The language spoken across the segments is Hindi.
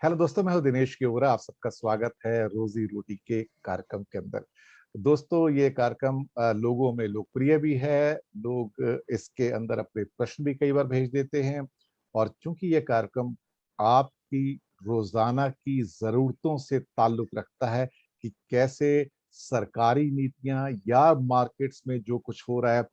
हेलो दोस्तों, मैं हूं दिनेश केवरा। आप सबका स्वागत है रोजी रोटी के कार्यक्रम के अंदर। दोस्तों, ये कार्यक्रम लोगों में लोकप्रिय भी है। लोग इसके अंदर अपने प्रश्न भी कई बार भेज देते हैं। और चूंकि ये कार्यक्रम आपकी रोजाना की जरूरतों से ताल्लुक रखता है कि कैसे सरकारी नीतियां या मार्केट्स में जो कुछ हो रहा है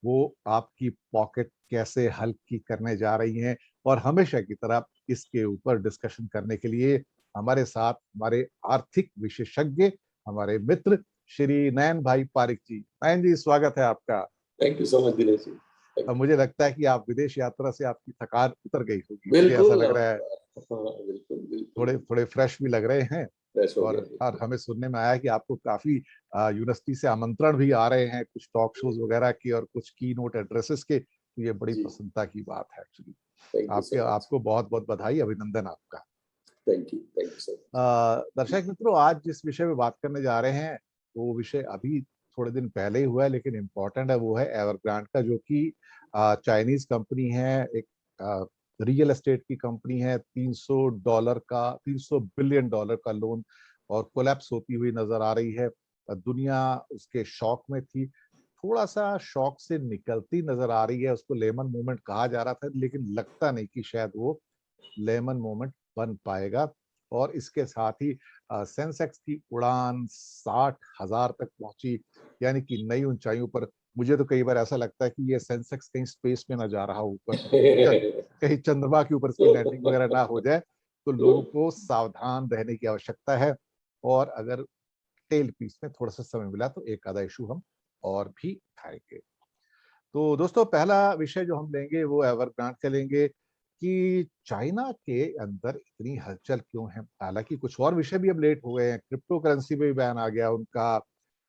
वो आपकी पॉकेट कैसे हल्की करने जा रही हैं, और हमेशा की तरह इसके ऊपर डिस्कशन करने के लिए हमारे साथ हमारे आर्थिक विशेषज्ञ, हमारे मित्र श्री नयन भाई पारिक जी। नयन जी, स्वागत है आपका। Thank you so much Dinesh ji. अब मुझे लगता है कि आप विदेश यात्रा से आपकी थकान उतर गई होगी, मुझे ऐसा बिल्कुल लग रहा है। हाँ, बिल्कुल बिल्कुल थोड़े थोड़े फ्रेश भी लग रहे हैं। फ्रेश हो और गया। हमें सुनने में आया कि आपको काफी यूनिवर्सिटी से आमंत्रण भी आ रहे हैं, कुछ टॉक शोज वगैरह की और कुछ की नोट एड्रेसेस के। तो ये बड़ी जी, प्रसन्नता की बात है एक्चुअली। थैंक यू आपके सो मच। आपको बहुत बहुत बधाई, अभिनंदन आपका। Thank you so much. दर्शक मित्रों, आज जिस विषय में बात करने जा रहे हैं वो विषय अभी थोड़े दिन पहले ही हुआ है, लेकिन इम्पोर्टेंट है। वो है एवरग्रांड का, जो कि चाइनीज कंपनी है, एक रियल एस्टेट की कंपनी है। $300 बिलियन का लोन, और कोलैप्स होती हुई नजर आ रही है। दुनिया उसके शॉक में थी। थोड़ा सा शॉक से निकलती नजर आ रही है। उसको लेमन मूवमेंट कहा जा रहा था, लेकिन लगता नहीं कि शायद वो लेमन मोमेंट बन पाएगा। और इसके साथ ही सेंसेक्स की उड़ान 60,000 तक पहुंची, यानी कि नई ऊंचाइयों पर। मुझे तो कई बार ऐसा लगता है कि ये सेंसेक्स कहीं स्पेस में ना जा रहा हो ऊपर, कहीं चंद्रमा के ऊपर इसकी लैंडिंग वगैरह ना हो जाए। तो लोगों को सावधान रहने की आवश्यकता है। और अगर टेल पीस में थोड़ा सा समय मिला तो एक आधा इशू हम और भी उठाएंगे। तो दोस्तों, पहला विषय जो हम लेंगे वो एवरग्रांड का लेंगे कि चाइना के अंदर इतनी हलचल क्यों है। हालांकि कुछ और विषय भी अब लेट हो गए हैं, क्रिप्टो करेंसी पे भी बैन आ गया उनका।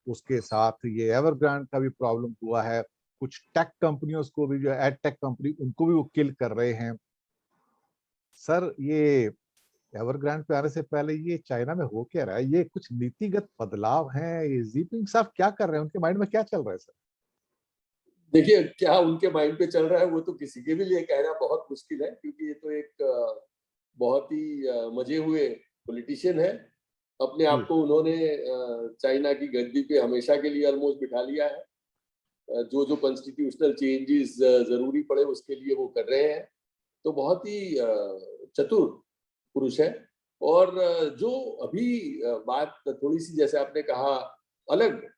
उसके साथ ये एवरग्रांड का भी प्रॉब्लम हुआ है। कुछ टेक कंपनियों को भी, जो एड टेक कंपनी, उनको भी वो किल कर रहे हैं। सर, ये एवरग्रांड पे आने से पहले ये चाइना में हो क्या रहा है? ये कुछ नीतिगत बदलाव हैं? ये जिनपिंग साहब क्या कर रहे हैं? उनके माइंड में क्या चल रहा है सर? देखिए, क्या उनके माइंड पे चल रहा है वो तो किसी के भी लिए कहना बहुत मुश्किल है, क्योंकि ये तो एक बहुत ही मजे हुए पॉलिटिशियन है। अपने आप जी। को उन्होंने चाइना की गद्दी पे हमेशा के लिए ऑलमोस्ट बिठा लिया है। जो जो कॉन्स्टिट्यूशनल चेंजेस जरूरी पड़े उसके लिए वो कर रहे हैं। तो बहुत ही चतुर पुरुष है। और जो अभी बात थोड़ी सी, जैसे आपने कहा, अलग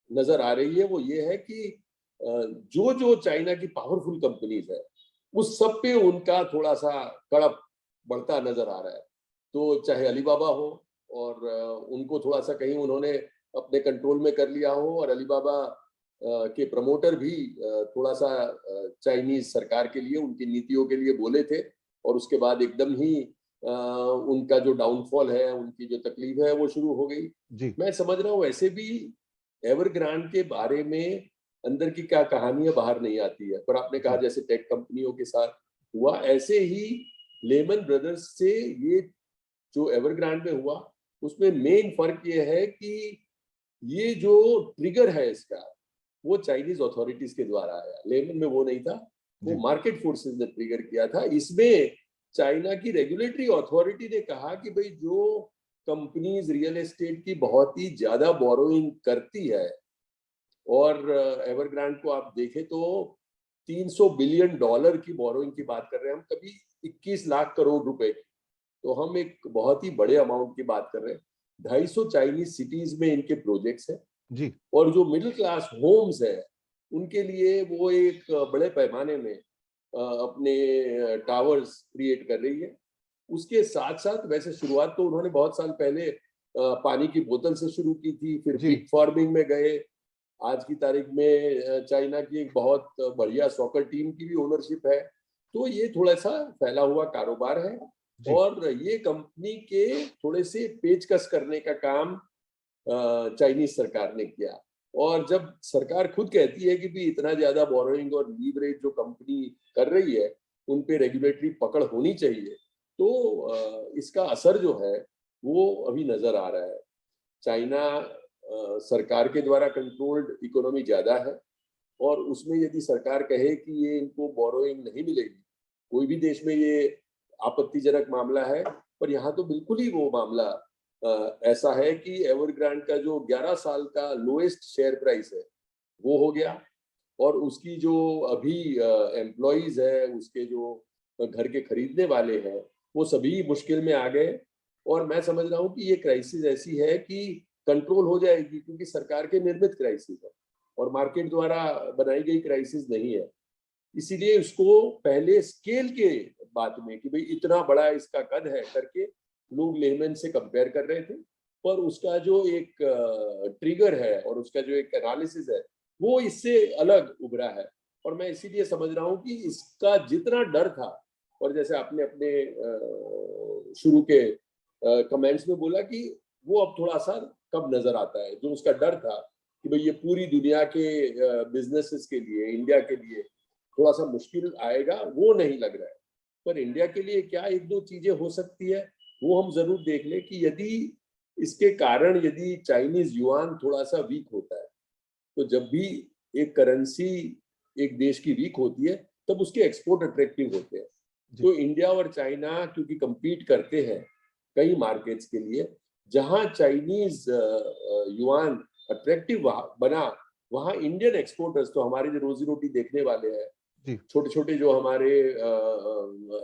नजर आ रही है, वो ये है कि जो जो चाइना की पावरफुल कंपनीज है उस सब पे उनका थोड़ा सा कड़प बढ़ता नजर आ रहा है। तो चाहे अलीबाबा हो, और उनको थोड़ा सा कहीं उन्होंने अपने कंट्रोल में कर लिया हो, और अलीबाबा के प्रमोटर भी थोड़ा सा चाइनीज सरकार के लिए, उनकी नीतियों के लिए बोले थे, और उसके बाद एकदम ही उनका जो डाउनफॉल है, उनकी जो तकलीफ है वो शुरू हो गई। जी। मैं समझ रहा हूँ वैसे भी एवरग्रांड के बारे में अंदर की क्या कहानियां बाहर नहीं आती है, पर आपने कहा जी। जैसे टेक कंपनियों के साथ हुआ, ऐसे ही लेमन ब्रदर्स से ये जो एवरग्रांड में हुआ, उसमें मेन फर्क ये है कि ये जो ट्रिगर है इसका, वो चाइनीज अथॉरिटीज के द्वारा आया। लेमन में वो नहीं था, वो जी। मार्केट फोर्सेस ने ट्रिगर किया था। इसमें चाइना की रेगुलेटरी अथॉरिटी ने कहा कि भाई, जो कंपनीज रियल एस्टेट की बहुत ही ज्यादा बोरोइंग करती है, और एवरग्रांड को आप देखें तो $300 बिलियन की बोरोइंग की बात कर रहे हैं हम, कभी 21 लाख करोड़ रुपए की। तो हम एक बहुत ही बड़े अमाउंट की बात कर रहे हैं। 250 चाइनीज सिटीज में इनके प्रोजेक्ट्स हैं, जी। और जो मिडिल क्लास होम्स है उनके लिए वो एक बड़े पैमाने में अपने टावर्स क्रिएट कर रही है। उसके साथ साथ वैसे शुरुआत तो उन्होंने बहुत साल पहले पानी की बोतल से शुरू की थी, फिर जी। पिग फार्मिंग में गए। आज की तारीख में चाइना की एक बहुत बढ़िया सॉकर टीम की भी ओनरशिप है। तो ये थोड़ा सा फैला हुआ कारोबार है, जी। और ये कंपनी के थोड़े से पेचकस करने का काम चाइनीज सरकार ने किया। और जब सरकार खुद कहती है कि भी इतना ज्यादा बोरोइंग और लीवरेज जो कंपनी कर रही है, उन पे रेगुलेटरी पकड़ होनी चाहिए, तो इसका असर जो है वो अभी नजर आ रहा है। चाइना सरकार के द्वारा कंट्रोल्ड इकोनॉमी ज्यादा है, और उसमें यदि सरकार कहे कि ये इनको बोरोइंग नहीं मिलेगी, कोई भी देश में ये आपत्तिजनक मामला है। पर यहाँ तो बिल्कुल ही वो मामला ऐसा है कि एवरग्रांड का जो 11 साल का लोएस्ट शेयर प्राइस है वो हो गया, और उसकी जो अभी एम्प्लॉइज है, उसके जो घर के खरीदने वाले हैं, वो सभी मुश्किल में आ गए। और मैं समझ रहा हूँ कि ये क्राइसिस ऐसी है कि कंट्रोल हो जाएगी, क्योंकि सरकार के निर्मित क्राइसिस है और मार्केट द्वारा बनाई गई क्राइसिस नहीं है। इसीलिए उसको पहले स्केल के बात में कि भाई इतना बड़ा इसका कद है करके लोग लेमन से कंपेयर कर रहे थे, पर उसका जो एक ट्रिगर है और उसका जो एक एनालिसिस है वो इससे अलग उभरा है। और मैं इसीलिए समझ रहा हूँ कि इसका जितना डर था, और जैसे आपने अपने शुरू के कमेंट्स में बोला कि वो अब थोड़ा सा कम नजर आता है, जो उसका डर था कि भाई ये पूरी दुनिया के बिजनेसेस के लिए, इंडिया के लिए थोड़ा सा मुश्किल आएगा, वो नहीं लग रहा है। पर इंडिया के लिए क्या एक दो चीजें हो सकती है वो हम जरूर देख लें कि यदि इसके कारण यदि चाइनीज युआन थोड़ा सा वीक होता है, तो जब भी एक करेंसी एक देश की वीक होती है तब उसके एक्सपोर्ट अट्रैक्टिव होते हैं। तो इंडिया और चाइना क्योंकि compete करते हैं कई मार्केट्स के लिए, जहां चाइनीज युआन अट्रैक्टिव बना, वहां इंडियन एक्सपोर्टर्स, तो हमारे जो रोजी रोटी देखने वाले हैं, छोटे छोटे जो हमारे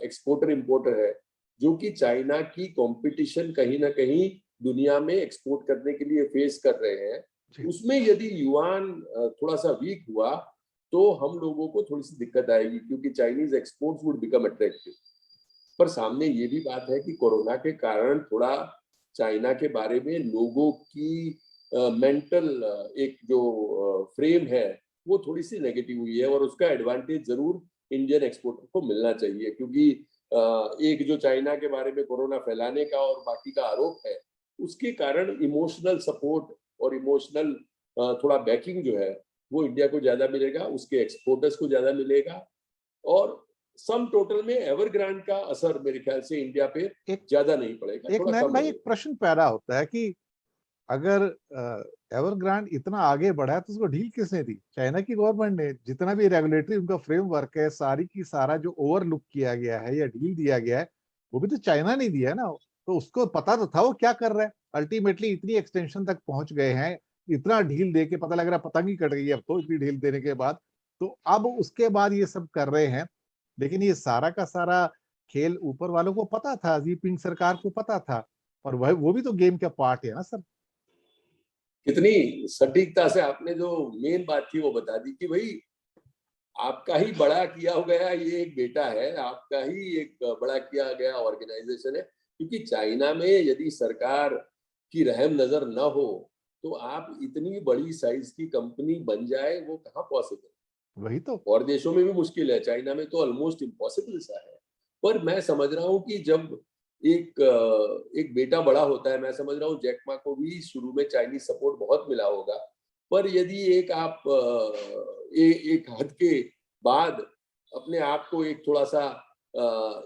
एक्सपोर्टर इंपोर्टर है, जो कि चाइना की कंपटीशन कहीं ना कहीं दुनिया में एक्सपोर्ट करने के लिए फेस कर रहे हैं, उसमें यदि युआन थोड़ा सा वीक हुआ तो हम लोगों को थोड़ी सी दिक्कत आएगी, क्योंकि Chinese exports would become attractive. पर सामने ये भी बात है कि कोरोना के कारण थोड़ा चाइना के बारे में लोगों की मेंटल एक जो फ्रेम है वो थोड़ी सी नेगेटिव हुई है, और उसका एडवांटेज जरूर इंडियन एक्सपोर्टर को मिलना चाहिए, क्योंकि एक जो चाइना के बारे में कोरोना फैलाने का और बाकी का आरोप है, उसके कारण इमोशनल सपोर्ट और इमोशनल थोड़ा बैकिंग जो है वो इंडिया को ज्यादा मिलेगा, उसके एक्सपोर्टर्स को ज्यादा मिलेगा, और सम टोटल में एवरग्रांड का असर मेरे ख्याल से इंडिया पे ज्यादा नहीं पड़ेगा, एक थोड़ा नयन कम भाई एक प्रश्न पैदा होता है कि अगर एवरग्रांड इतना आगे बढ़ा है तो उसको ढील किसने दी? चाइना की गवर्नमेंट ने। जितना भी रेगुलेटरी उनका फ्रेमवर्क है, सारी की सारा जो ओवरलुक किया गया है या ढील दिया गया है, वो भी तो चाइना ने दिया है ना। तो उसको पता तो था वो क्या कर रहा है। अल्टीमेटली इतनी एक्सटेंशन तक पहुंच गए हैं, इतना ढील दे के पता लग रहा है पतंग ही कट गई अब तो, इतनी ढील देने के बाद। तो अब उसके बाद ये सब कर रहे हैं, लेकिन ये सारा का सारा खेल ऊपर वालों को पता था, जिनपिंग सरकार को पता था, और वह वो भी तो गेम का पार्ट है ना सर। कितनी सटीकता से आपने जो मेन बात थी वो बता दी कि भाई आपका ही बड़ा किया गया ये एक बेटा है, आपका ही एक बड़ा किया गया ऑर्गेनाइजेशन है, क्योंकि चाइना में यदि सरकार की रहम नजर न हो तो आप इतनी बड़ी साइज की कंपनी बन जाए वो कहाँ पॉसिबल। वही तो। और देशों में भी मुश्किल है, चाइना में तो ऑलमोस्ट इम्पॉसिबल सा है। पर मैं समझ रहा हूँ कि जब एक बेटा बड़ा होता है, मैं समझ रहा हूँ जैक मा को भी शुरू में चाइनीज सपोर्ट बहुत मिला होगा, पर यदि एक आप एक हद के बाद अपने आप को एक थोड़ा सा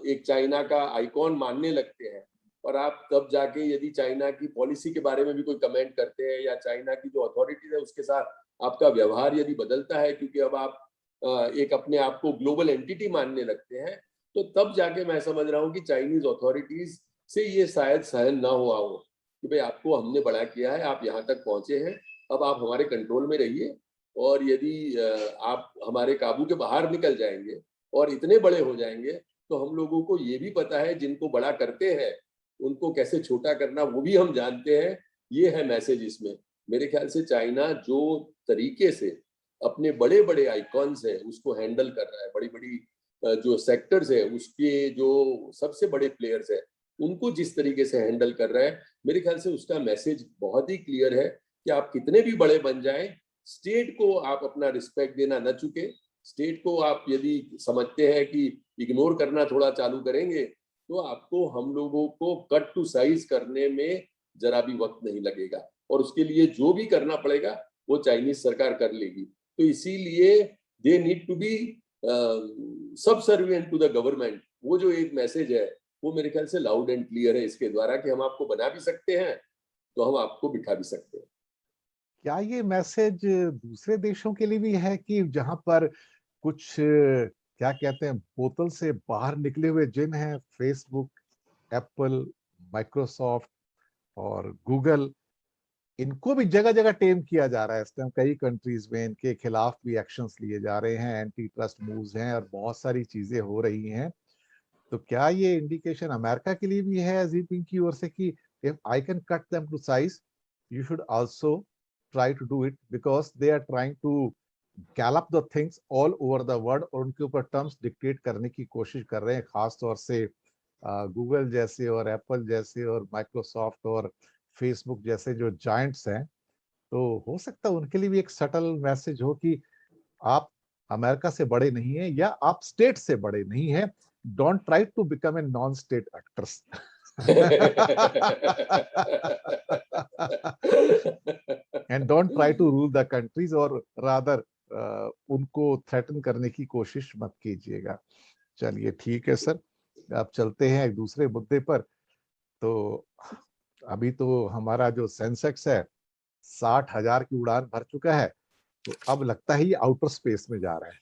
एक चाइना का आइकॉन मानने लगते हैं, और आप तब जाके यदि चाइना की पॉलिसी के बारे में भी कोई कमेंट करते हैं या चाइना की जो अथॉरिटीज है उसके साथ आपका व्यवहार यदि बदलता है, क्योंकि अब आप एक अपने आप को ग्लोबल एंटिटी मानने लगते हैं, तो तब जाके मैं समझ रहा हूँ कि चाइनीज अथॉरिटीज से ये शायद सहन ना हुआ हो कि भाई आपको हमने बड़ा किया है, आप यहाँ तक पहुंचे हैं, अब आप हमारे कंट्रोल में रहिए, और यदि आप हमारे काबू के बाहर निकल जाएंगे और इतने बड़े हो जाएंगे तो हम लोगों को ये भी पता है जिनको बड़ा करते हैं उनको कैसे छोटा करना वो भी हम जानते हैं। ये है मैसेज इसमें। मेरे ख्याल से चाइना जो तरीके से अपने बड़े बड़े आइकॉन्स है उसको हैंडल कर रहा है, बड़ी बड़ी जो सेक्टर्स है उसके जो सबसे बड़े प्लेयर्स है उनको जिस तरीके से हैंडल कर रहा है, मेरे ख्याल से उसका मैसेज बहुत ही क्लियर है कि आप कितने भी बड़े बन जाएं, स्टेट को आप अपना रिस्पेक्ट देना न चुके। स्टेट को आप यदि समझते हैं कि इग्नोर करना थोड़ा चालू करेंगे तो आपको हम लोगों को कट टू साइज करने में जरा भी वक्त नहीं लगेगा, और उसके लिए जो भी करना पड़ेगा वो चाइनीज सरकार कर लेगी। तो इसीलिए they need to be subservient to the government. वो जो एक मैसेज है वो मेरे ख्याल से लाउड एंड क्लियर है इसके द्वारा कि हम आपको बना भी सकते हैं तो हम आपको बिठा भी सकते हैं। क्या ये मैसेज दूसरे देशों के लिए भी है कि जहां पर कुछ क्या कहते हैं बोतल से बाहर निकले हुए जिन हैं, फेसबुक, एप्पल, माइक्रोसॉफ्ट और गूगल, इनको भी जगह जगह टेम किया जा रहा है इस टाइम। कई कंट्रीज में इनके खिलाफ भी एक्शंस लिए जा रहे हैं, एंटी ट्रस्ट मूव्स हैं और बहुत सारी चीजें हो रही हैं। तो क्या ये इंडिकेशन अमेरिका के लिए भी है जिनपिंग की ओर से कि if I can cut them to size, you should also try to do it, because they are trying to gallop the things all over the world, और उनके ऊपर टर्म्स डिक्टेट करने की कोशिश कर रहे हैं, खास तौर से गूगल जैसे और एप्पल जैसे और माइक्रोसॉफ्ट और फेसबुक जैसे जो जायंट्स हैं। तो हो सकता है उनके लिए भी एक सटल मैसेज हो कि आप अमेरिका से बड़े नहीं हैं या आप स्टेट से बड़े नहीं हैं। Don't try to become a non state actors and don't try to rule the countries, और रादर उनको थ्रेटन करने की कोशिश मत कीजिएगा। चलिए ठीक है सर, अब चलते हैं एक दूसरे मुद्दे पर। तो अभी तो हमारा जो सेंसेक्स है 60,000 की उड़ान भर चुका है, तो अब लगता है ये आउटर स्पेस में जा रहा है।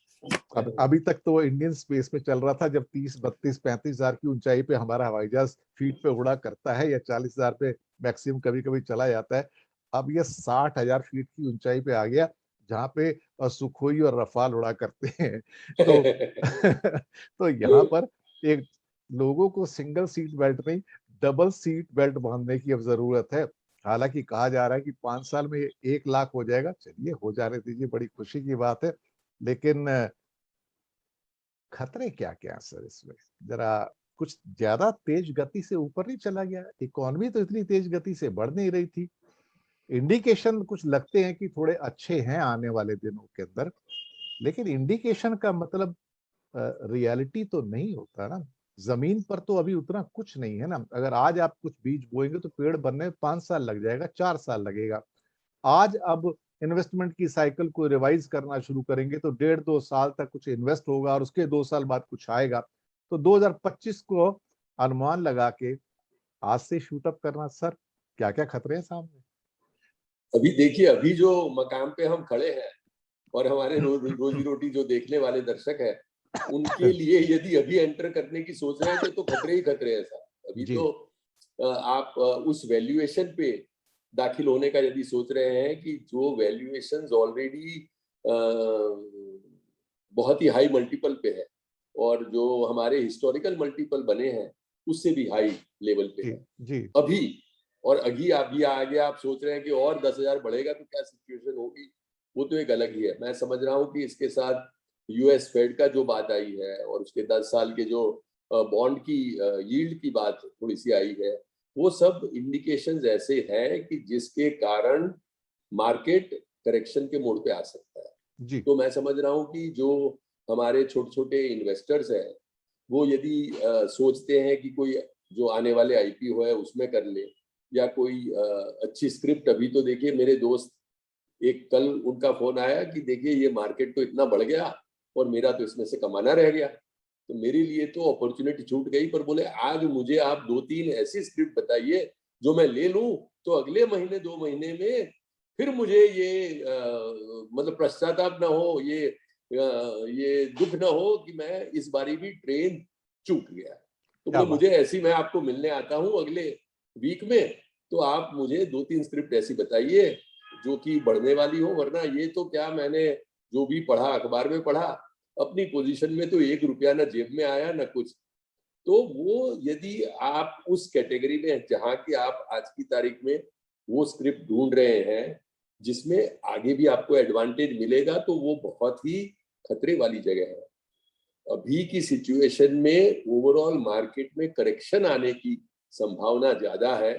अब अभी तक तो वो इंडियन स्पेस में चल रहा था, जब 30, 32, 35 हजार की ऊंचाई पे हमारा हवाई जहाज फीट पे उड़ा करता है, या 40,000 पे मैक्सिमम कभी कभी चला जाता है। अब ये 60,000 फीट की ऊंचाई पे आ गया, जहाँ पे सुखोई और रफाल उड़ा करते हैं। तो तो यहाँ पर एक लोगों को सिंगल सीट बेल्ट नहीं, डबल सीट बेल्ट बांधने की अब जरूरत है। हालांकि कहा जा रहा है कि 5 साल में 1 लाख हो जाएगा। चलिए हो जाने दीजिए, बड़ी खुशी की बात है। लेकिन खतरे क्या क्या है सर इसमें? जरा कुछ ज्यादा तेज गति से ऊपर नहीं चला गया? इकोनॉमी तो इतनी तेज गति से बढ़ नहीं रही थी। इंडिकेशन कुछ लगते हैं कि थोड़े अच्छे हैं आने वाले दिनों के अंदर, लेकिन इंडिकेशन का मतलब रियलिटी तो नहीं होता ना। जमीन पर तो अभी उतना कुछ नहीं है ना। अगर आज आप कुछ बीज बोएंगे तो पेड़ बनने में 5 साल लग जाएगा, 4 साल लगेगा। आज अब इन्वेस्टमेंट की साइकिल को रिवाइज करना शुरू करेंगे तो 1.5-2 साल तक कुछ इन्वेस्ट होगा और उसके 2 साल बाद कुछ आएगा। तो 2025 को अनुमान लगा के आज से शूट अप करना सर, क्या क्या खतरे हैं सामने? अभी देखिए, अभी जो मकाम पे हम खड़े हैं और हमारे रोजी रोटी जो देखने वाले दर्शक है, उनके लिए यदि अभी एंटर करने की सोच रहे हैं तो खतरे ही खतरे हैं साहब। अभी जी तो आप उस वैल्यूएशन पे दाखिल होने का यदि सोच रहे हैं कि जो वैल्यूएशंस ऑलरेडी बहुत ही हाई मल्टीपल पे है, और जो हमारे हिस्टोरिकल मल्टीपल बने हैं उससे भी हाई लेवल पे जी है जी अभी। और अभी आगे आप सोच रहे हैं कि और 10,000 बढ़ेगा तो क्या सिचुएशन होगी, वो तो एक अलग ही है। मैं समझ रहा हूँ कि इसके साथ यूएस फेड का जो बात आई है और उसके 10 साल के जो बॉन्ड की यील्ड की बात थोड़ी सी आई है, वो सब इंडिकेशंस ऐसे हैं कि जिसके कारण मार्केट करेक्शन के मोड पे आ सकता है। जी तो मैं समझ रहा हूँ कि जो हमारे छोटे छोटे इन्वेस्टर्स हैं, वो यदि सोचते हैं कि कोई जो आने वाले आईपीओ है उसमें कर ले, या कोई अच्छी स्क्रिप्ट। अभी तो देखिए, मेरे दोस्त, एक कल उनका फोन आया कि देखिए ये मार्केट तो इतना बढ़ गया और मेरा तो इसमें से कमाना रह गया। तो मेरे लिए तो अपॉर्चुनिटी छूट गई, पर बोले आज मुझे आप 2-3 ऐसी स्क्रिप्ट बताइए जो मैं ले लूं, तो अगले महीने 2 महीने में फिर मुझे ये मतलब पश्चाताप ना हो, ये दुख ना हो कि मैं इस बारी भी ट्रेन चूक गया। तो क्या बोले बात। मुझे ऐसी, मैं आपको मिलने आता हूँ अगले वीक में, तो आप मुझे 2-3 स्क्रिप्ट ऐसी बताइए जो कि बढ़ने वाली हो। वरना ये तो क्या, मैंने जो भी पढ़ा, अखबार में पढ़ा, अपनी पोजीशन में तो 1 रुपया ना जेब में आया ना कुछ। तो वो यदि आप उस कैटेगरी में जहाँ की आप आज की तारीख में वो स्क्रिप्ट ढूंढ रहे हैं जिसमें आगे भी आपको एडवांटेज मिलेगा, तो वो बहुत ही खतरे वाली जगह है। अभी की सिचुएशन में ओवरऑल मार्केट में करेक्शन आने की संभावना ज्यादा है,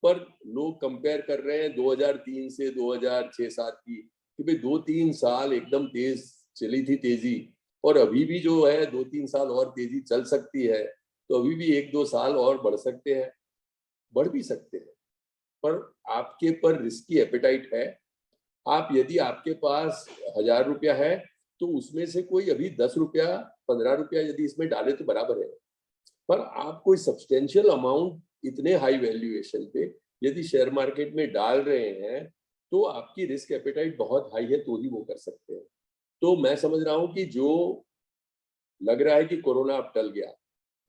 पर लोग कंपेयर कर रहे हैं 2003 से 2006-07 की, कि भाई 2-3 साल एकदम तेज चली थी तेजी, और अभी भी जो है 2-3 साल और तेजी चल सकती है। तो अभी भी 1-2 साल और बढ़ सकते हैं, बढ़ भी सकते हैं, पर आपके पर रिस्की एपेटाइट है। आप यदि आपके पास 1,000 रुपया है तो उसमें से कोई अभी 10 रुपया 15 रुपया यदि इसमें डाले तो बराबर है। पर आप कोई सब्सटेंशियल अमाउंट इतने हाई वैल्यूएशन पे यदि शेयर मार्केट में डाल रहे हैं, तो आपकी रिस्क एपेटाइट बहुत हाई है, तो ही वो कर सकते हैं। तो मैं समझ रहा हूँ कि जो लग रहा है कि कोरोना अब टल गया,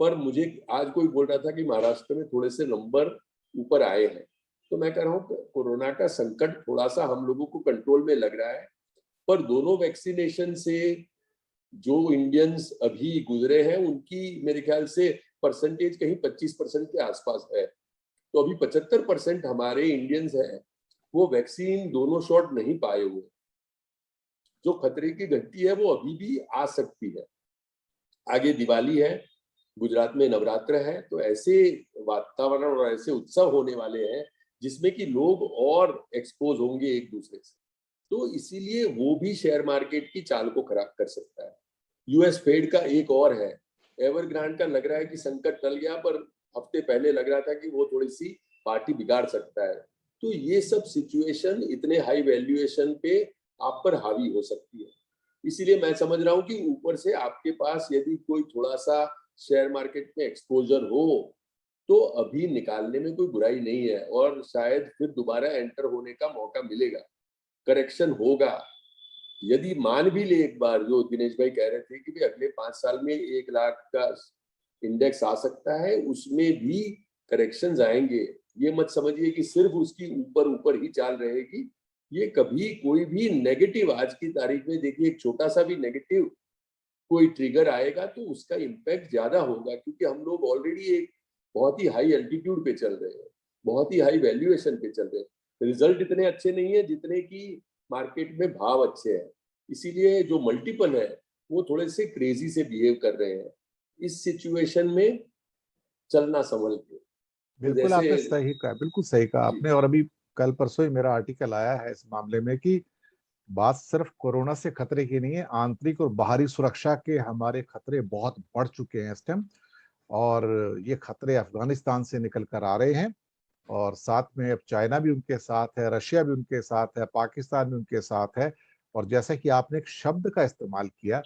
पर मुझे आज कोई बोल रहा था कि महाराष्ट्र में थोड़े से नंबर ऊपर आए हैं। तो मैं कह रहा हूँ कोरोना का संकट थोड़ा सा हम लोगों को कंट्रोल में लग रहा है, पर दोनों वैक्सीनेशन से जो इंडियंस अभी गुजरे हैं उनकी मेरे ख्याल से परसेंटेज कहीं 25% के आसपास है। तो अभी 75% हमारे इंडियंस हैं वो वैक्सीन दोनों शॉट नहीं पाए हुए। जो खतरे की घंटी है वो अभी भी आ सकती है। आगे दिवाली है, गुजरात में नवरात्र है, तो ऐसे वातावरण और ऐसे उत्सव होने वाले हैं जिसमें कि लोग और एक्सपोज होंगे एक दूसरे से। तो इसीलिए वो भी शेयर मार्केट की चाल को खराब कर सकता है। यूएस फेड का एक और है, एवरग्रांड का लग रहा है कि संकट टल गया, पर हफ्ते पहले लग रहा था कि वो थोड़ी सी पार्टी बिगाड़ सकता है। तो ये सब सिचुएशन इतने हाई वैल्यूएशन पे आप पर हावी हो सकती है। इसीलिए मैं समझ रहा हूँ कि ऊपर से आपके पास यदि कोई थोड़ा सा शेयर मार्केट में एक्सपोजर हो तो अभी निकालने में कोई बुराई नहीं है, और शायद फिर दोबारा एंटर होने का मौका मिलेगा, करेक्शन होगा। यदि मान भी ले एक बार, जो दिनेश भाई कह रहे थे कि भाई अगले 5 साल में 1 लाख का इंडेक्स आ सकता है, उसमें भी करेक्शंस आएंगे। ये मत समझिए कि सिर्फ उसकी ऊपर ऊपर ही चाल रहेगी। ये कभी कोई भी नेगेटिव, आज की तारीख में देखिए एक छोटा सा भी नेगेटिव कोई ट्रिगर आएगा तो उसका इम्पैक्ट ज्यादा होगा, क्योंकि हम लोग ऑलरेडी एक बहुत ही हाई एल्टीट्यूड पे चल रहे हैं, बहुत ही हाई वैल्यूएशन पे चल रहे हैं। रिजल्ट इतने अच्छे नहीं है जितने की मार्केट में भाव अच्छे हैं। इसीलिए जो मल्टीपल है वो थोड़े से क्रेजी से बिहेव कर रहे हैं। इस सिचुएशन में चलना संभल के। तो बिल्कुल जैसे आपने सही कहा, बिल्कुल सही कहा जी आपने। और अभी कल परसों ही मेरा आर्टिकल आया है इस मामले में कि बात सिर्फ कोरोना से खतरे की नहीं है, आंतरिक और बाहरी सुरक्षा के हमारे खतरे बहुत बढ़ चुके हैं इस टाइम। और ये खतरे अफगानिस्तान से निकल कर आ रहे हैं, और साथ में अब चाइना भी उनके साथ है, रशिया भी उनके साथ है, पाकिस्तान भी उनके साथ है। और जैसा कि आपने एक शब्द का इस्तेमाल किया,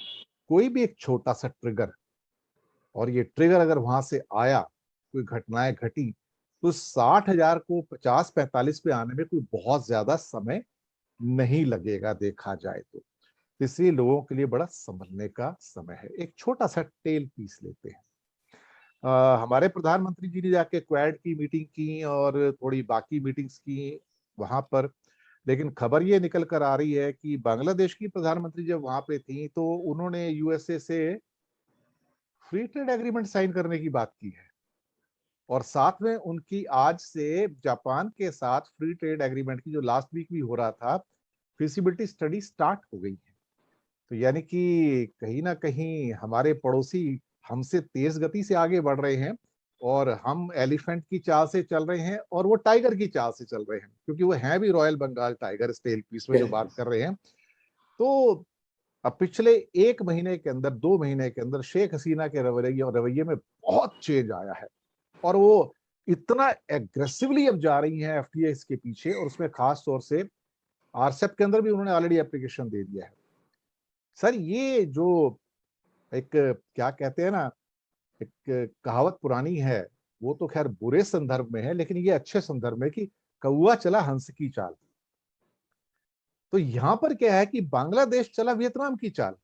कोई भी एक छोटा सा ट्रिगर, और ये ट्रिगर अगर वहां से आया, कोई घटनाएं घटी, तो 60,000 को 50-45 पे आने में कोई बहुत ज्यादा समय नहीं लगेगा देखा जाए तो। इसलिए लोगों के लिए बड़ा संभलने का समय है। एक छोटा सा टेल पीस लेते हैं। हमारे प्रधानमंत्री जी ने जाके क्वाड की मीटिंग की और थोड़ी बाकी मीटिंग्स की वहां पर। लेकिन खबर ये निकल कर आ रही है कि बांग्लादेश की प्रधानमंत्री जब वहां पे थी तो उन्होंने यूएसए से फ्री ट्रेड एग्रीमेंट साइन करने की बात की है। और साथ में उनकी आज से जापान के साथ फ्री ट्रेड एग्रीमेंट की, जो लास्ट वीक भी हो रहा था, फिजिबिलिटी स्टडी स्टार्ट हो गई है। तो यानी कि कहीं ना कहीं हमारे पड़ोसी हमसे तेज गति से आगे बढ़ रहे हैं, और हम एलिफेंट की चाल से चल रहे हैं और वो टाइगर की चाल से चल रहे हैं, क्योंकि वो है भी रॉयल बंगाल टाइगर इस टेल पीस में जो बात कर रहे हैं। तो अब पिछले 1 महीने के अंदर, 2 महीने के अंदर शेख हसीना के रवैये में बहुत चेंज आया है। और वो इतना एग्रेसिवली अब जा रही हैं एफटीएस के पीछे, और उसमें खास तौर से आरसेप के अंदर भी उन्होंने ऑलरेडी एप्लीकेशन दे दिया है। सर ये जो एक, क्या कहते हैं ना, एक कहावत पुरानी है, वो तो खैर बुरे संदर्भ में है, लेकिन ये अच्छे संदर्भ में कि कौवा चला हंस की चाल। तो यहां पर क्या है कि बांग्लादेश चला वियतनाम की चाल।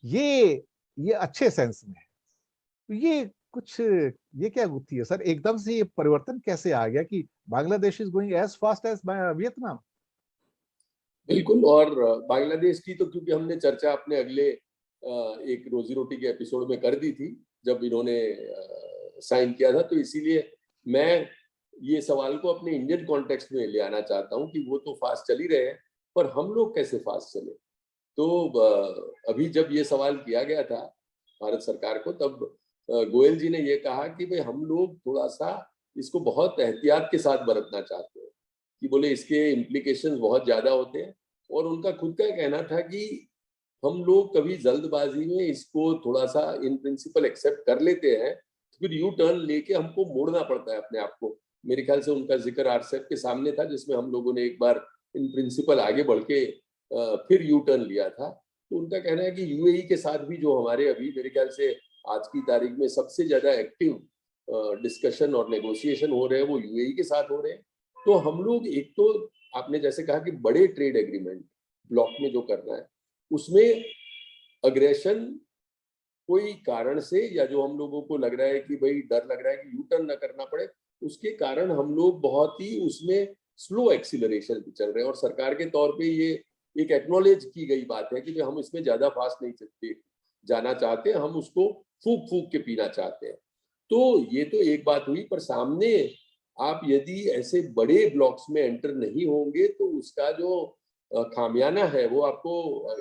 ये ये अच्छे सेंस में है। तो ये क्या गुत्थी है सर, एकदम से ये परिवर्तन कैसे आ गया कि Bangladesh is going as fast as Vietnam? बिल्कुल। और बांग्लादेश की तो क्योंकि हमने चर्चा अपने अगले एक रोजी रोटी के एपिसोड में कर दी थी जब इन्होंने साइन किया था, तो इसीलिए मैं ये सवाल को अपने इंडियन कॉन्टेक्स्ट में ले आना चाहता हूँ कि वो तो फास्ट चल ही रहे हैं, पर हम लोग कैसे फास्ट चले। तो अभी जब ये सवाल किया गया था भारत सरकार को, तब गोयल जी ने ये कहा कि भाई हम लोग थोड़ा सा इसको बहुत एहतियात के साथ बरतना चाहते हैं, कि बोले इसके इम्प्लीकेशंस बहुत ज्यादा होते हैं। और उनका खुद का कहना था कि हम लोग कभी जल्दबाजी में इसको थोड़ा सा इन प्रिंसिपल एक्सेप्ट कर लेते हैं, तो फिर यू टर्न लेके हमको मोड़ना पड़ता है अपने आप को। मेरे ख्याल से उनका जिक्र आरसेप के सामने था, जिसमें हम लोगों ने एक बार इन प्रिंसिपल आगे बढ़ के फिर यू टर्न लिया था। तो उनका कहना है कि यूएई के साथ भी जो हमारे अभी मेरे ख्याल से आज की तारीख में सबसे ज्यादा एक्टिव डिस्कशन और नेगोशिएशन हो रहे हैं वो यूएई के साथ हो रहे हैं। तो हम लोग एक तो, आपने जैसे कहा कि बड़े ट्रेड एग्रीमेंट ब्लॉक में जो करना है, उसमें अग्रेशन कोई कारण से, या जो हम लोगों को लग रहा है कि भाई डर लग रहा है कि यू टर्न न करना पड़े, उसके कारण हम लोग बहुत ही उसमें स्लो एक्सीलरेशन पे चल रहे हैं। और सरकार के तौर पे ये एक एक्नॉलेज की गई बात है कि हम इसमें ज्यादा फास्ट नहीं सकते जाना चाहते, हम उसको फूक फूक के पीना चाहते हैं। तो ये तो एक बात हुई, पर सामने आप यदि ऐसे बड़े ब्लॉक्स में एंटर नहीं होंगे तो उसका जो खामियाना है वो आपको,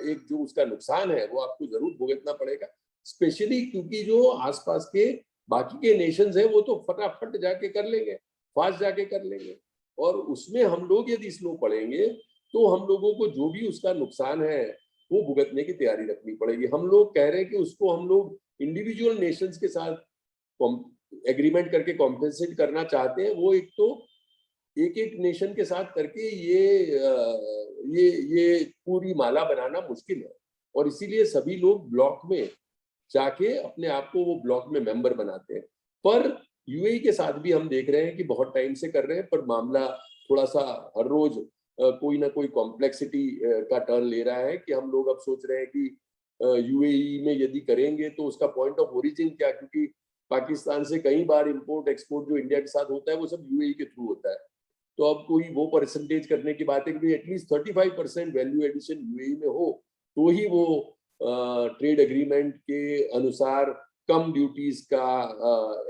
एक जो उसका नुकसान है वो आपको जरूर भुगतना पड़ेगा। स्पेशली क्योंकि जो आसपास के बाकी के नेशंस हैं वो तो फटाफट जाके कर लेंगे, फास्ट जाके कर लेंगे, और उसमें हम लोग यदि स्लो पड़ेंगे तो हम लोगों को जो भी उसका नुकसान है वो भुगतने की तैयारी रखनी पड़ेगी। हम लोग कह रहे हैं कि उसको हम लोग इंडिविजुअल नेशंस के साथ एग्रीमेंट करके कॉम्पेंसेट करना चाहते हैं। वो एक तो एक एक नेशन के साथ करके ये पूरी माला बनाना मुश्किल है, और इसीलिए सभी लोग ब्लॉक में जाके अपने आप को वो ब्लॉक में मेंबर बनाते हैं। पर यूएई के साथ भी हम देख रहे हैं कि बहुत टाइम से कर रहे हैं, पर मामला थोड़ा सा हर रोज कोई ना कोई कॉम्प्लेक्सिटी का टर्न ले रहा है कि हम लोग अब सोच रहे हैं कि यूएई में यदि करेंगे तो उसका पॉइंट ऑफ ओरिजिन क्या, क्योंकि पाकिस्तान से कई बार इंपोर्ट एक्सपोर्ट जो इंडिया के साथ होता है वो सब यूएई के थ्रू होता है। तो अब कोई वो परसेंटेज करने की बात है कि एटलीस्ट 35% वैल्यू एडिशन यूएई में हो तो ही वो ट्रेड एग्रीमेंट के अनुसार कम ड्यूटीज का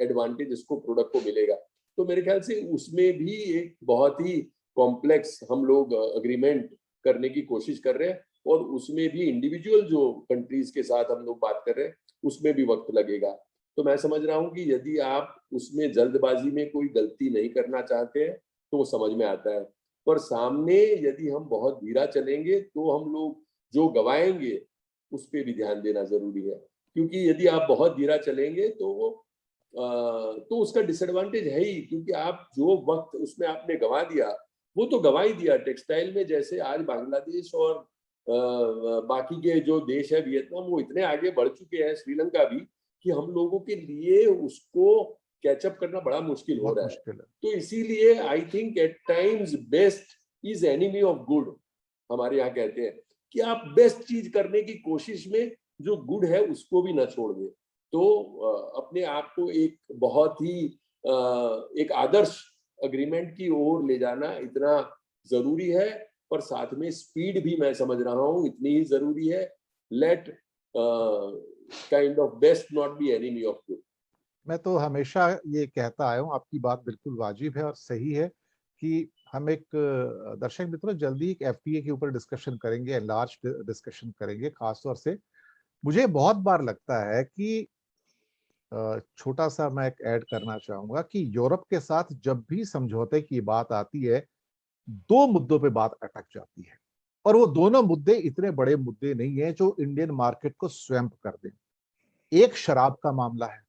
एडवांटेज इसको प्रोडक्ट को मिलेगा। तो मेरे ख्याल से उसमें भी एक बहुत ही कॉम्प्लेक्स हम लोग अग्रीमेंट करने की कोशिश कर रहे हैं, और उसमें भी इंडिविजुअल जो कंट्रीज के साथ हम लोग बात कर रहे हैं उसमें भी वक्त लगेगा। तो मैं समझ रहा हूँ कि यदि आप उसमें जल्दबाजी में कोई गलती नहीं करना चाहते हैं तो वो समझ में आता है, पर सामने यदि हम बहुत धीरा चलेंगे तो हम लोग जो गवाएंगे उस पर भी ध्यान देना जरूरी है। क्योंकि यदि आप बहुत धीरा चलेंगे तो वो तो उसका डिसएडवांटेज है ही, क्योंकि आप जो वक्त उसमें आपने गंवा दिया वो तो गंवा ही दिया। टेक्सटाइल में जैसे आज बांग्लादेश और बाकी के जो देश है, वियतनाम, वो इतने आगे बढ़ चुके हैं, श्रीलंका भी, कि हम लोगों के लिए उसको कैचअप करना बड़ा मुश्किल हो बहुत रहा है। मुश्किल है। तो इसीलिए I think at times best is enemy of good, हमारे यहाँ कहते हैं कि आप बेस्ट चीज करने की कोशिश में जो गुड है उसको भी ना छोड़ दे। तो अपने आप को एक बहुत ही एक आदर्श अग्रीमेंट की ओर ले जाना इतना जरूरी है, पर साथ में स्पीड भी मैं समझ रहा हूँ इतनी ही जरूरी है। Let kind of best not be enemy of good. मैं तो हमेशा ये कहता आया हूँ, आपकी बात बिल्कुल वाजिब है और सही है कि हम एक दर्शक मित्रों जल्दी एक एफटीए के ऊपर डिस्कशन करेंगे, एनलार्ज डिस्कशन करेंगे। खासतौर से मुझे बहुत बार लगता है कि छोटा सा मैं एक ऐड करना चाहूंगा कि यूरोप के साथ जब भी समझौते की बात आती है, दो मुद्दों पे बात अटक जाती है, और वो दोनों मुद्दे इतने बड़े मुद्दे नहीं है जो इंडियन मार्केट को स्वैम्प कर दें। एक शराब का मामला है।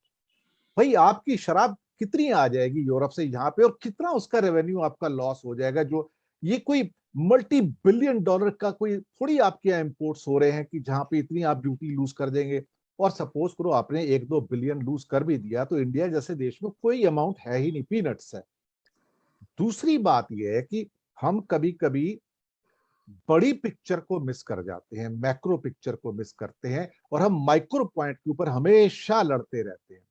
भाई आपकी शराब कितनी आ जाएगी यूरोप से यहाँ पे, और कितना उसका रेवेन्यू आपका लॉस हो जाएगा। जो ये कोई मल्टी बिलियन डॉलर का कोई थोड़ी आपके यहाँ इम्पोर्ट्स हो रहे हैं कि जहां पे इतनी आप ड्यूटी लूज कर देंगे। और सपोज करो आपने 1-2 बिलियन लूज कर भी दिया तो इंडिया जैसे देश में कोई अमाउंट है ही नहीं, पीनट्स है। दूसरी बात यह है कि हम कभी कभी बड़ी पिक्चर को मिस कर जाते हैं, मैक्रो पिक्चर को मिस करते हैं, और हम माइक्रो पॉइंट के ऊपर हमेशा लड़ते रहते हैं।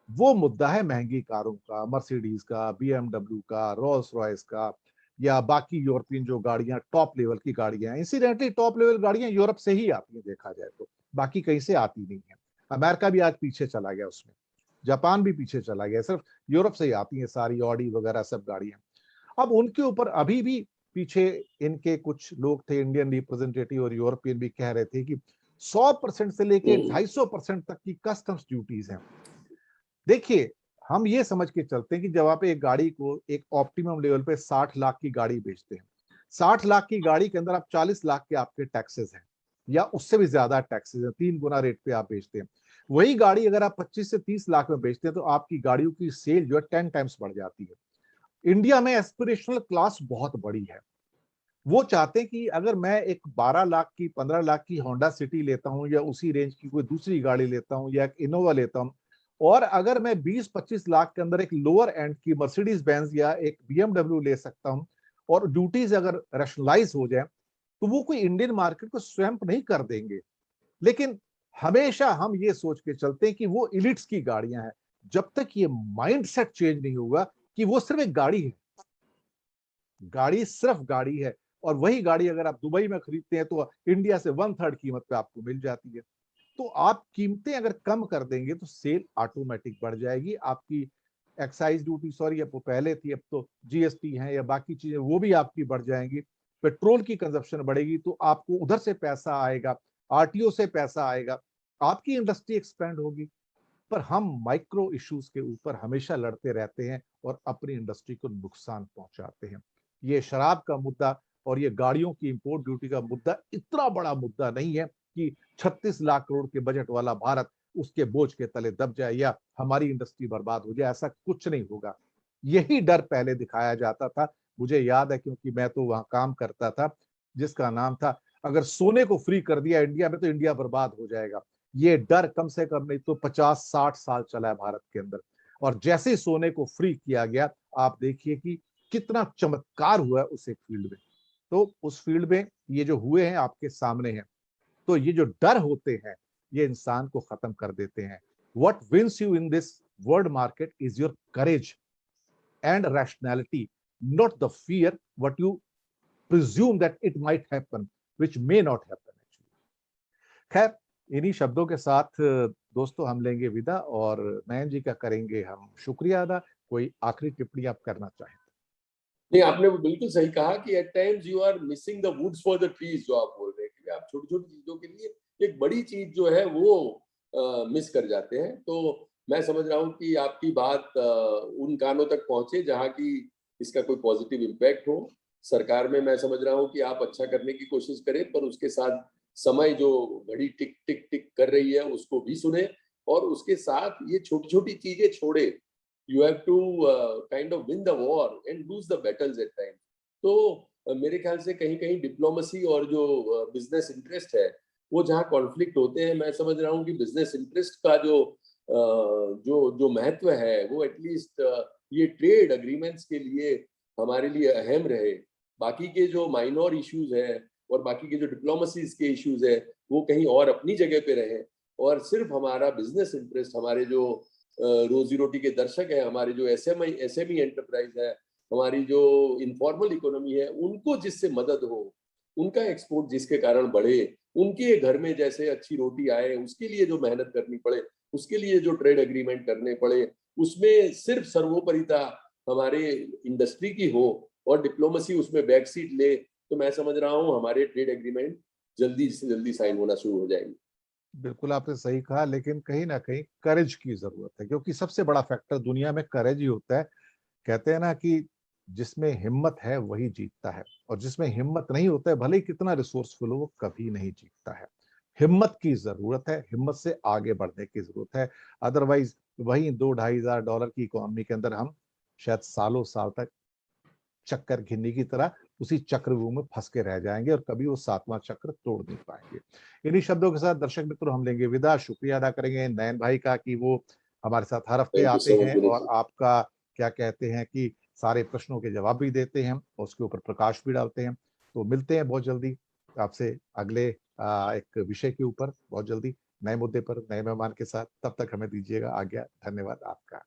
वो मुद्दा है महंगी कारों का, मर्सिडीज का, बीएमडब्ल्यू का, रोल्स रॉयस का, या बाकी यूरोपियन जो गाड़ियां टॉप लेवल की गाड़ियां हैं। इंसिडेंटली टॉप लेवल गाड़ियां यूरोप से ही आती हैं, देखा जाए तो बाकी कहीं से आती नहीं है। अमेरिका भी आज पीछे चला गया उसमें, जापान भी पीछे चला गया, सिर्फ यूरोप से ही आती हैं सारी ऑडी वगैरह सब गाड़ियां। अब उनके ऊपर अभी भी पीछे इनके कुछ लोग थे, इंडियन रिप्रेजेंटेटिव और यूरोपियन भी कह रहे थे कि 100% से लेके 250% तक की कस्टम्स ड्यूटीज हैं। देखिए, हम ये समझ के चलते हैं कि जब आप एक गाड़ी को एक ऑप्टिमम लेवल पे 60 लाख की गाड़ी बेचते हैं, 60 लाख की गाड़ी के अंदर आप 40 लाख के आपके टैक्सेस हैं, या उससे भी ज्यादा टैक्सेस हैं, 3 गुना रेट पे आप बेचते हैं। वही गाड़ी अगर आप 25 से 30 लाख में बेचते हैं तो आपकी गाड़ियों की सेल जो है 10 टाइम्स बढ़ जाती है। इंडिया में एस्पिरेशनल क्लास बहुत बड़ी है। वो चाहते हैं कि अगर मैं एक 12 लाख की, 15 लाख की होंडा सिटी लेता हूं, या उसी रेंज की कोई दूसरी गाड़ी लेता हूं, या एक इनोवा लेता हूं, और अगर मैं 20-25 लाख के अंदर एक लोअर एंड की मर्सिडीज बेंज या एक बीएमडब्ल्यू ले सकता हूं, और ड्यूटीज अगर रैशनलाइज हो जाए, तो वो कोई इंडियन मार्केट को स्वैम्प नहीं कर देंगे। लेकिन हमेशा हम ये सोच के चलते हैं कि वो इलिट्स की गाड़ियां हैं। जब तक ये माइंडसेट चेंज नहीं होगा कि वो सिर्फ एक गाड़ी है, गाड़ी सिर्फ गाड़ी है, और वही गाड़ी अगर आप दुबई में खरीदते हैं तो इंडिया से 1/3 कीमत पे आपको मिल जाती है। तो आप कीमतें अगर कम कर देंगे तो सेल ऑटोमेटिक बढ़ जाएगी। आपकी एक्साइज ड्यूटी, सॉरी अब वो पहले थी, अब तो जीएसटी है या बाकी चीजें वो भी आपकी बढ़ जाएंगी। पेट्रोल की कंजप्शन बढ़ेगी तो आपको उधर से पैसा आएगा, आरटीओ से पैसा आएगा, आपकी इंडस्ट्री एक्सपेंड होगी। पर हम माइक्रो इश्यूज के ऊपर हमेशा लड़ते रहते हैं और अपनी इंडस्ट्री को नुकसान पहुंचाते हैं। ये शराब का मुद्दा और ये गाड़ियों की इंपोर्ट ड्यूटी का मुद्दा इतना बड़ा मुद्दा नहीं है कि 36 लाख करोड़ के बजट वाला भारत उसके बोझ के तले दब जाए या हमारी इंडस्ट्री बर्बाद हो जाए। ऐसा कुछ नहीं होगा। यही डर पहले दिखाया जाता था। मुझे याद है क्योंकि मैं तो वहां काम करता था, जिसका नाम था, अगर सोने को फ्री कर दिया इंडिया में तो इंडिया बर्बाद हो जाएगा। ये डर कम से कम नहीं तो 50-60 साल चला है भारत के अंदर। और जैसे ही सोने को फ्री किया गया, आप देखिए कि कितना चमत्कार हुआ है उस एक फील्ड में। तो उस फील्ड में ये जो हुए हैं आपके सामने हैं। तो ये जो डर होते हैं ये इंसान को खत्म कर देते हैं। What wins you in this world market is your courage and rationality, not the fear what you presume that it might happen, which may not happen actually. खैर, इन्हीं शब्दों के साथ दोस्तों हम लेंगे विदा और नयन जी का करेंगे हम शुक्रिया अदा। कोई आखिरी टिप्पणी आप करना चाहें? नहीं, आपने वो बिल्कुल सही कहा कि at times you are missing the woods for the trees, जो आप बोल रहे हैं कि आप छोटी छोटी चीजों के लिए एक बड़ी चीज जो है वो मिस कर जाते हैं। तो मैं समझ रहा हूँ कि आपकी बात उन कानों तक पहुंचे जहाँ की इसका कोई पॉजिटिव इम्पैक्ट हो। सरकार में मैं समझ रहा हूँ कि आप अच्छा करने की कोशिश करें, पर उसके साथ समय जो घड़ी टिक टिक टिक कर रही है उसको भी सुने, और उसके साथ ये छोटी छोटी चीजें छोड़े। You have to kind of win the war and lose the battles at times. तो मेरे ख्याल से कहीं कहीं डिप्लोमेसी और जो बिजनेस इंटरेस्ट है वो जहाँ कॉन्फ्लिक्ट होते हैं, मैं समझ रहा हूँ कि बिजनेस इंटरेस्ट का जो महत्व है वो एटलीस्ट ये ट्रेड अग्रीमेंट्स के लिए हमारे लिए अहम रहे। बाकी के जो माइनर इश्यूज है और बाकी के जो डिप्लोमेसीज के इश्यूज है वो कहीं और अपनी जगह पे रहे, और सिर्फ हमारा बिजनेस इंटरेस्ट, हमारे जो रोजी रोटी के दर्शक है, हमारे जो एसएमई एंटरप्राइज है, हमारी जो इनफॉर्मल इकोनॉमी है, उनको जिससे मदद हो, उनका एक्सपोर्ट जिसके कारण बढ़े, उनके घर में जैसे अच्छी रोटी आए, उसके लिए जो मेहनत करनी पड़े, उसके लिए जो ट्रेड एग्रीमेंट करने पड़े, उसमें सिर्फ सर्वोपरिता हमारे इंडस्ट्री की हो और डिप्लोमेसी उसमें बैक सीट ले, तो मैं समझ रहा हूँ हमारे ट्रेड एग्रीमेंट जल्दी से जल्दी साइन होना शुरू हो जाएंगे। बिल्कुल आपने सही कहा, लेकिन कहीं ना कहीं करेज की जरूरत है, क्योंकि सबसे बड़ा फैक्टर दुनिया में करेज ही होता है। कहते हैं ना कि जिसमें हिम्मत है वही जीतता है, और जिसमें हिम्मत नहीं होता है भले ही कितना रिसोर्सफुल हो वो कभी नहीं जीतता है। हिम्मत की जरूरत है, हिम्मत से आगे बढ़ने की जरूरत है। अदरवाइज वही 2-2.5 हज़ार डॉलर की इकोनॉमी के अंदर हम शायद सालों साल तक चक्कर घिन्नी की तरह उसी चक्रव्यूह में फंस के रह जाएंगे और कभी वो 7वां चक्र तोड़ नहीं पाएंगे। इन्हीं शब्दों के साथ दर्शक मित्रों हम लेंगे विदा। शुक्रिया अदा करेंगे नयन भाई का कि वो हमारे साथ हर हफ्ते थैंक यू आते सो मच हैं विनीत और जी। आपका क्या कहते हैं कि सारे प्रश्नों के जवाब भी देते हैं और उसके ऊपर प्रकाश भी डालते हैं। तो मिलते हैं बहुत जल्दी आपसे अगले एक विषय के ऊपर, बहुत जल्दी नए मुद्दे पर नए मेहमान के साथ। तब तक हमें दीजिएगा आज्ञा। धन्यवाद आपका।